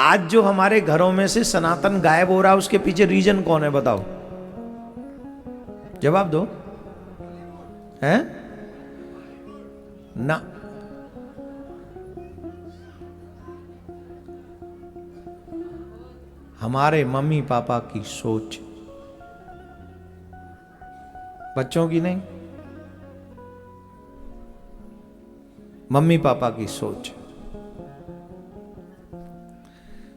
आज जो हमारे घरों में से सनातन गायब हो रहा है उसके पीछे रीजन कौन है बताओ, जवाब दो। है ना, हमारे मम्मी पापा की सोच, बच्चों की नहीं, मम्मी पापा की सोच।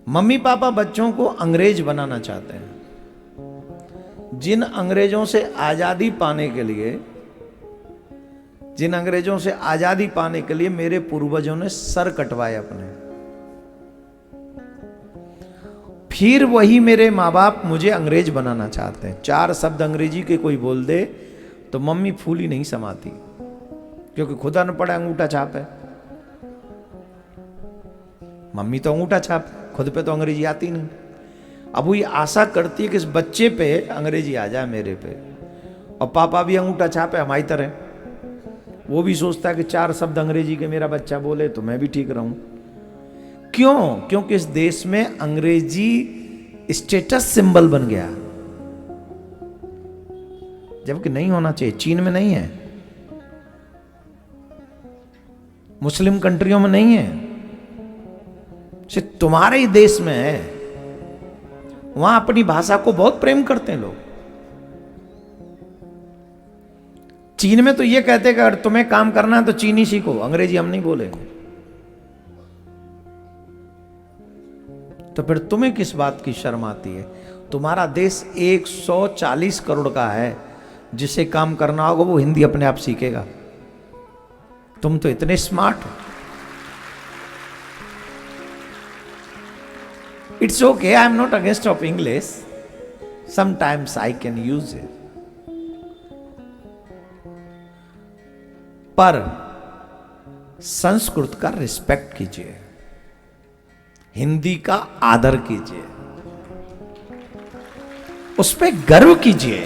मम्मी पापा बच्चों को अंग्रेज बनाना चाहते हैं। जिन अंग्रेजों से आजादी पाने के लिए, जिन अंग्रेजों से आजादी पाने के लिए मेरे पूर्वजों ने सर कटवाए अपने, फिर वही मेरे माँ बाप मुझे अंग्रेज बनाना चाहते हैं। चार शब्द अंग्रेजी के कोई बोल दे तो मम्मी फूली नहीं समाती, क्योंकि खुद अनपढ़ अंगूठा छाप है। मम्मी तो अंगूठा छाप, खुद पे तो अंग्रेजी आती नहीं। अब वो ये आशा करती है कि इस बच्चे पे अंग्रेजी आ जाए, मेरे पे। और पापा भी अंगूठा छाप है हमारी तरह, वो भी सोचता है कि चार शब्द अंग्रेजी के मेरा बच्चा बोले तो मैं भी ठीक रहूं। क्यों? क्योंकि इस देश में अंग्रेजी स्टेटस सिंबल बन गया, जबकि नहीं होना चाहिए। चीन में नहीं है, मुस्लिम कंट्रियों में नहीं है, सिर्फ तुम्हारे ही देश में है। वहां अपनी भाषा को बहुत प्रेम करते हैं लोग। चीन में तो ये कहते हैं कि अगर तुम्हें काम करना है तो चीनी सीखो, अंग्रेजी हम नहीं बोलेंगे। तो फिर तुम्हें किस बात की शर्म आती है? तुम्हारा देश 140 करोड़ का है, जिसे काम करना होगा वो हिंदी अपने आप सीखेगा। तुम तो इतने स्मार्ट हो। It's okay, I am not against of English, sometimes I can use it, पर संस्कृत का रिस्पेक्ट कीजिए, हिंदी का आदर कीजिए, उस पर गर्व कीजिए।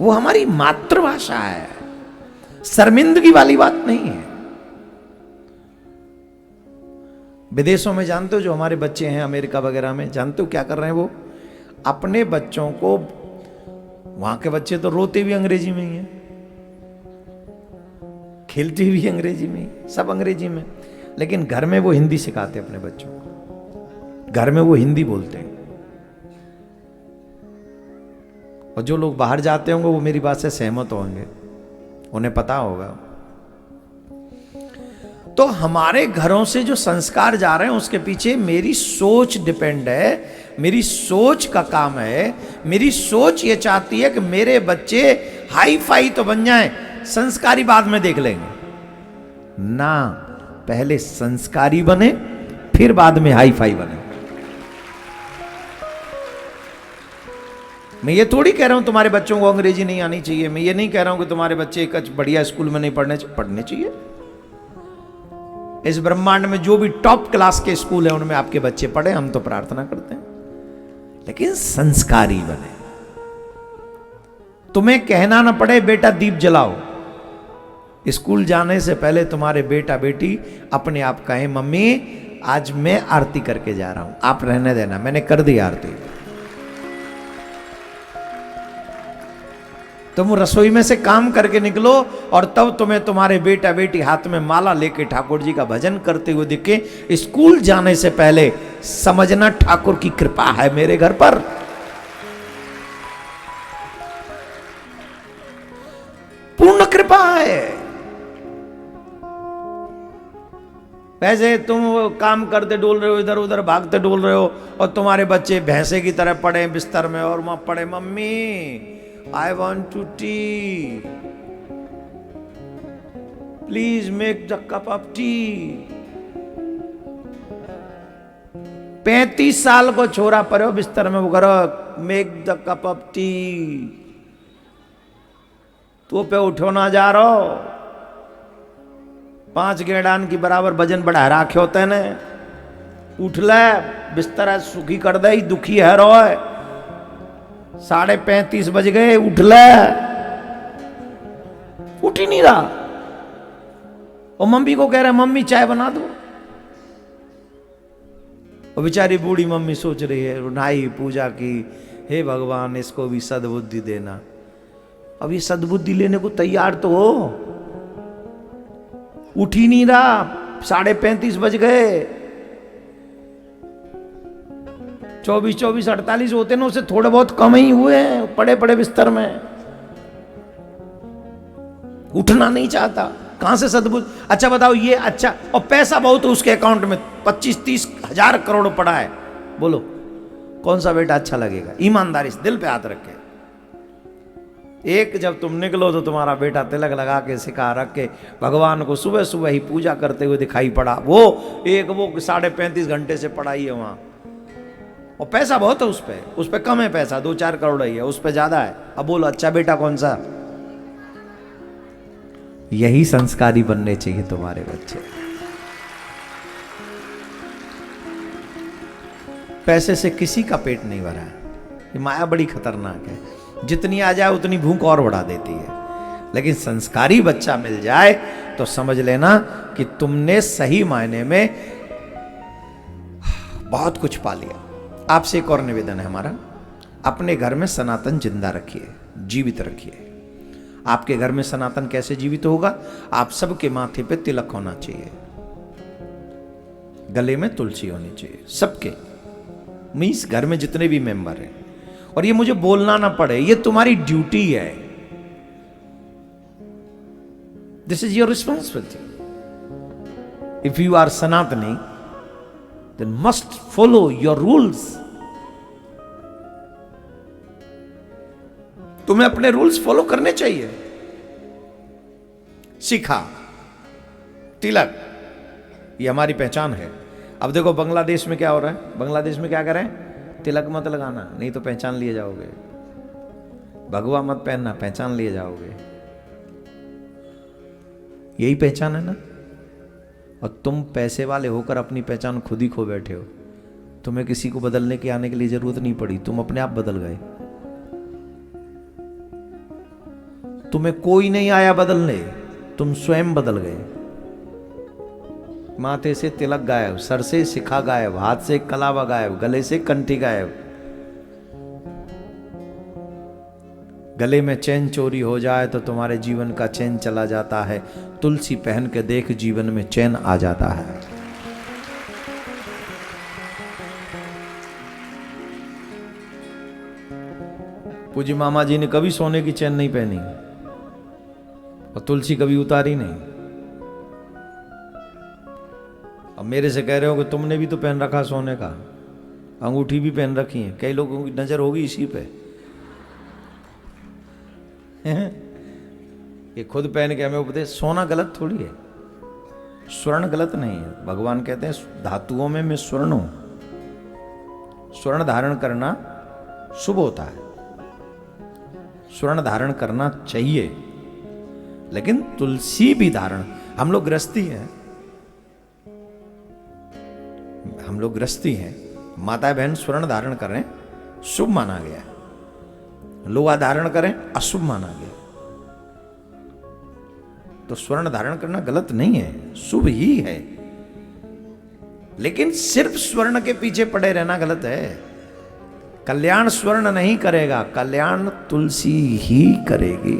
वो हमारी मातृभाषा है, शर्मिंदगी वाली बात नहीं है। विदेशों में जानते हो जो हमारे बच्चे हैं अमेरिका वगैरह में, जानते हो क्या कर रहे हैं वो? अपने बच्चों को, वहां के बच्चे तो रोते भी अंग्रेजी में ही हैं, खेलते भी अंग्रेजी में ही, सब अंग्रेजी में, लेकिन घर में वो हिंदी सिखाते अपने बच्चों को, घर में वो हिंदी बोलते हैं। और जो लोग बाहर जाते होंगे वो मेरी बात से सहमत होंगे, उन्हें पता होगा। तो हमारे घरों से जो संस्कार जा रहे हैं उसके पीछे मेरी सोच डिपेंड है, मेरी सोच का काम है। मेरी सोच ये चाहती है कि मेरे बच्चे हाई फाई तो बन जाएं, संस्कारी बाद में देख लेंगे ना, पहले संस्कारी बने फिर बाद में हाई फाई बने। मैं ये थोड़ी कह रहा हूं तुम्हारे बच्चों को अंग्रेजी नहीं आनी चाहिए, मैं ये नहीं कह रहा हूं कि तुम्हारे बच्चे एक बढ़िया स्कूल में नहीं पढ़ने चाहिए। इस ब्रह्मांड में जो भी टॉप क्लास के स्कूल है उनमें आपके बच्चे पढ़े, हम तो प्रार्थना करते हैं, लेकिन संस्कारी बने। तुम्हें कहना ना पड़े बेटा दीप जलाओ, स्कूल जाने से पहले तुम्हारे बेटा बेटी अपने आप कहें मम्मी आज मैं आरती करके जा रहा हूं, आप रहने देना, मैंने कर दी आरती। तुम रसोई में से काम करके निकलो और तब तुम्हें तुम्हारे बेटा बेटी हाथ में माला लेके ठाकुर जी का भजन करते हुए दिखे, स्कूल जाने से पहले समझना ठाकुर की कृपा है मेरे घर पर। पूर्ण कृपा है। वैसे तुम काम करते डोल रहे हो, इधर उधर भागते डोल रहे हो, और तुम्हारे बच्चे भैंसे की तरह पड़े बिस्तर में और वहां पड़े mummy I want to tea. Please make the cup of tea. 35 साल को छोरा पड़े हो बिस्तर में, वो करो make the cup of T. तो पे उठो ना जा रहो, 5 गेड़ान की बराबर वजन बढ़ा राखे होते हैं ने, उठ ले बिस्तर सुखी कर दे, दुखी है रो 35:30 बज गए, उठ ले, उठ ही नहीं रहा। और मम्मी को कह रहा है मम्मी चाय बना दो, और बेचारी बूढ़ी मम्मी सोच रही है, नहाई पूजा की, हे भगवान इसको भी सद्बुद्धि देना। अब ये सद्बुद्धि लेने को तैयार तो हो, उठ ही नहीं रहा, 35:30 बज गए। 24, 48 होते ना, उसे थोड़े बहुत कम ही हुए हैं, पड़े पड़े बिस्तर में, उठना नहीं चाहता। कहां से सद्बुद्धि? अच्छा बताओ ये, अच्छा और पैसा बहुत है उसके अकाउंट में, 25-30 हजार करोड़ पड़ा है, बोलो कौन सा बेटा अच्छा लगेगा? ईमानदारी से दिल पे हाथ रखे। एक जब तुम निकलो तो तुम्हारा बेटा तिलक लगा के सिखा रख के भगवान को सुबह सुबह ही पूजा करते हुए दिखाई पड़ा, वो 35.5 घंटे से पड़ा ही है वहां, और पैसा बहुत है उस पे कम है पैसा, 2-4 करोड़ ही है, उस पे ज्यादा है। अब बोलो अच्छा बेटा कौन सा? यही संस्कारी बनने चाहिए तुम्हारे बच्चे। पैसे से किसी का पेट नहीं भरा है, ये माया बड़ी खतरनाक है, जितनी आ जाए उतनी भूख और बढ़ा देती है। लेकिन संस्कारी बच्चा मिल जाए तो समझ लेना कि तुमने सही मायने में बहुत कुछ पा लिया। आपसे एक और निवेदन है हमारा, अपने घर में सनातन जिंदा रखिए, जीवित रखिए। आपके घर में सनातन कैसे जीवित होगा? आप सबके माथे पे तिलक होना चाहिए, गले में तुलसी होनी चाहिए, सबके, मीन्स घर में जितने भी मेंबर हैं। और ये मुझे बोलना ना पड़े, ये तुम्हारी ड्यूटी है, this is your responsibility. If you are Sanatani then must follow your rules. तुम्हें अपने रूल्स फॉलो करने चाहिए। शिखा, तिलक, ये हमारी पहचान है। अब देखो बांग्लादेश में क्या हो रहा है, बांग्लादेश में क्या करें? तिलक मत लगाना, नहीं तो पहचान लिए जाओगे। भगवा मत पहनना, पहचान लिए जाओगे। यही पहचान है ना? और तुम पैसे वाले होकर अपनी पहचान खुद ही खो बैठे हो। तुम्हें किसी को बदलने के आने के लिए जरूरत नहीं पड़ी, तुम अपने आप बदल गए। तुम्हें कोई नहीं आया बदलने, तुम स्वयं बदल गए। माथे से तिलक गायब, सर से शिखा गायब, हाथ से कलावा गायब, गले से कंठी गायब। गले में चैन चोरी हो जाए तो तुम्हारे जीवन का चैन चला जाता है। तुलसी पहन के देख, जीवन में चैन आ जाता है। पूज्य मामा जी ने कभी सोने की चैन नहीं पहनी और तुलसी कभी उतारी नहीं। अब मेरे से कह रहे हो कि तुमने भी तो पहन रखा सोने का, अंगूठी भी पहन रखी है, कई लोगों की नजर होगी इसी पे। ये खुद पहन के हमें उपदेश, सोना गलत थोड़ी है, स्वर्ण गलत नहीं है। भगवान कहते हैं धातुओं में मैं स्वर्ण हूं। स्वर्ण धारण करना शुभ होता है, स्वर्ण धारण करना चाहिए, लेकिन तुलसी भी धारण। हम लोग गृहस्थी हैं, हम लोग गृहस्थी हैं, माता बहन स्वर्ण धारण करें शुभ माना गया है, लोहा धारण करें अशुभ माना गया। तो स्वर्ण धारण करना गलत नहीं है, शुभ ही है, लेकिन सिर्फ स्वर्ण के पीछे पड़े रहना गलत है। कल्याण स्वर्ण नहीं करेगा, कल्याण तुलसी ही करेगी।